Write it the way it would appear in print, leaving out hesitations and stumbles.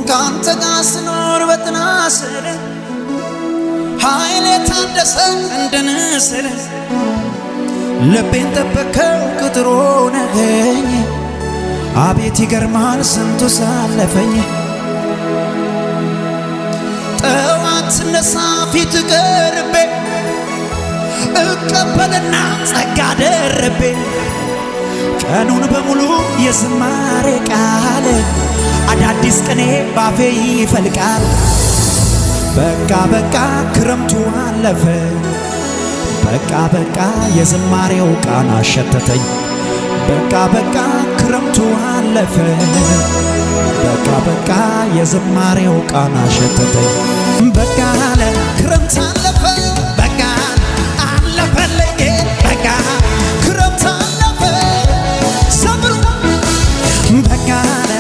ካንተ ጋር ስኖር በጥናስር ኃይሌ ታደሰ እንደ ንስር ልቤን ጠበከው ቅጥሩ ነኸኝ አቤት ይገርማል ስንቱ ሳለፈኝ ጠዋት ስነሳ ፊት ቀርቤ እቀበልና ጸጋ ደርቤ ቀኑን በሙሉ የዝማሬ ቃል አዳዲስ ቅኔ ባፌ ይፈልቃል በቃ በቃ ክረምቱ አለፈ በቃ በቃ የዝማሬው ቃና ሸተተኝ በቃ በቃ ክረምቱ አለፈ በቃ በቃ የዝማሬው ቃና ሸተተኝ በቃ አለ ክረምት አለፈ በቃ አለፈልኝ በቃ ክረምት አለፈ ዘምሩ በቃ አለ